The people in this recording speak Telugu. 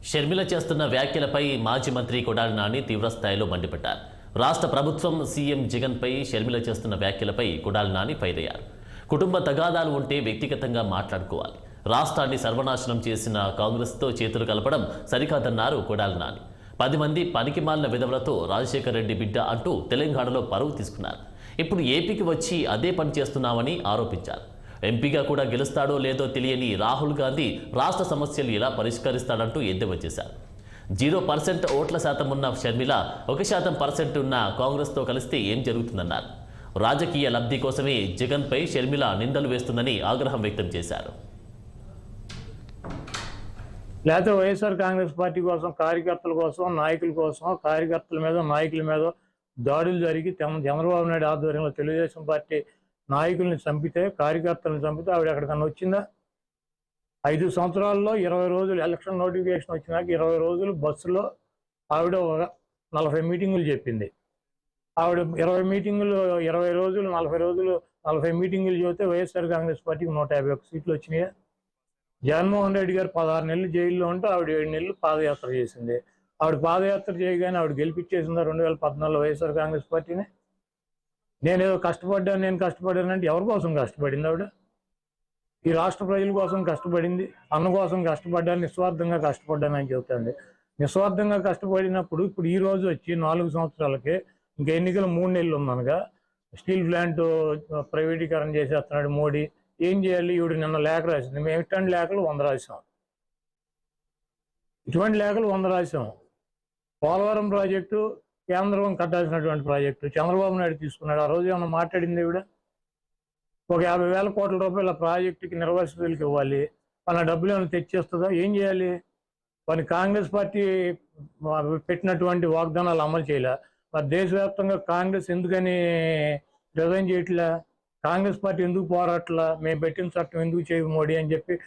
షర్మిల చేస్తున్న వ్యాఖ్యలపై మాజీ మంత్రి కొడాలి నాని తీవ్రస్థాయిలో మండిపడ్డారు. రాష్ట్ర ప్రభుత్వం సీఎం జగన్పై షర్మిల చేస్తున్న వ్యాఖ్యలపై కొడాలి నాని ఫైర్ అయ్యారు. కుటుంబ తగాదాలు ఉంటే వ్యక్తిగతంగా మాట్లాడుకోవాలి. రాష్ట్రాన్ని సర్వనాశనం చేసిన కాంగ్రెస్తో చేతులు కలపడం సరికాదన్నారు కొడాలి నాని. 10 మంది పనికిమాలిన విధవులతో రాజశేఖర రెడ్డి బిడ్డ అంటూ తెలంగాణలో పరువు తీసుకున్నారు. ఇప్పుడు ఏపీకి వచ్చి అదే పని చేస్తున్నామని ఆరోపించారు. ఎంపీగా కూడా గెలుస్తాడో లేదో తెలియని రాహుల్ గాంధీ రాష్ట్ర సమస్యలు ఎలా పరిష్కరిస్తాడంటూ ఎద్దేవా చేశారు. 0% ఓట్ల శాతం ఉన్న షర్మిల 1% ఉన్న కాంగ్రెస్తో కలిస్తే ఏం జరుగుతుందన్నారు. రాజకీయ లబ్ధి కోసమే జగన్పై షర్మిల నిందలు వేస్తుందని ఆగ్రహం వ్యక్తం చేశారు. లేకపోతే వైఎస్ఆర్ కాంగ్రెస్ పార్టీ కోసం, కార్యకర్తల కోసం, నాయకుల కోసం, కార్యకర్తల మీద, నాయకుల మీద దాడులు జరిగి చంద్రబాబు నాయుడు ఆధ్వర్యంలో తెలుగుదేశం పార్టీ నాయకుల్ని చంపితే, కార్యకర్తలను చంపితే ఆవిడ ఎక్కడికన్నా వచ్చిందా? 5 సంవత్సరాల్లో 20 రోజులు ఎలక్షన్ నోటిఫికేషన్ వచ్చినాక 20 రోజులు బస్సులో ఆవిడ 40 మీటింగులు చెప్పింది. ఆవిడ 20 మీటింగులు 20 రోజులు 40 రోజులు 40 మీటింగులు చెబితే వైఎస్ఆర్ కాంగ్రెస్ పార్టీకి 151 సీట్లు వచ్చినాయి. జగన్మోహన్ రెడ్డి గారు 16 నెలలు జైల్లో ఉంటే ఆవిడ 7 నెలలు పాదయాత్ర చేసింది. ఆవిడ పాదయాత్ర చేయగానే ఆవిడ గెలిపించేసిందా 2014 వైఎస్ఆర్ కాంగ్రెస్ పార్టీని? నేను కష్టపడ్డానంటే ఎవరి కోసం కష్టపడింది ఆవిడ? ఈ రాష్ట్ర ప్రజల కోసం కష్టపడింది, అన్న కోసం కష్టపడ్డాను, నిస్వార్థంగా కష్టపడ్డానని చెబుతుంది. నిస్వార్థంగా కష్టపడినప్పుడు ఇప్పుడు ఈ రోజు వచ్చి 4 సంవత్సరాలకి ఇంకా ఎన్నికలు 3 నెలలు ఉందనగా స్టీల్ ప్లాంట్ ప్రైవేటీకరణ చేసేస్తున్నాడు మోడీ. ఏం చేయాలి? ఈవిడ నిన్న లేఖ రాసింది. మేము ఇట్లాంటి లేఖలు 100 రాసాం. ఇటువంటి లేఖలు 100 రాసాం. పోలవరం ప్రాజెక్టు కేంద్రం కట్టాల్సినటువంటి ప్రాజెక్టు చంద్రబాబు నాయుడు తీసుకున్నాడు. ఆ రోజు ఏమన్నా మాట్లాడింది ఈవిడ? ఒక 50,000 కోట్ల రూపాయల ప్రాజెక్టుకి నిర్వాసితులకు ఇవ్వాలి. మన డబ్బులు ఏమైనా తెచ్చేస్తుందా? ఏం చేయాలి? మరి కాంగ్రెస్ పార్టీ పెట్టినటువంటి వాగ్దానాలు అమలు చేయలే. మరి దేశవ్యాప్తంగా కాంగ్రెస్ ఎందుకని రిజైన్ చేయట్లా? కాంగ్రెస్ పార్టీ ఎందుకు పోరాట్లా? మేము పెట్టిన చట్టం ఎందుకు చేయవు మోడీ అని చెప్పి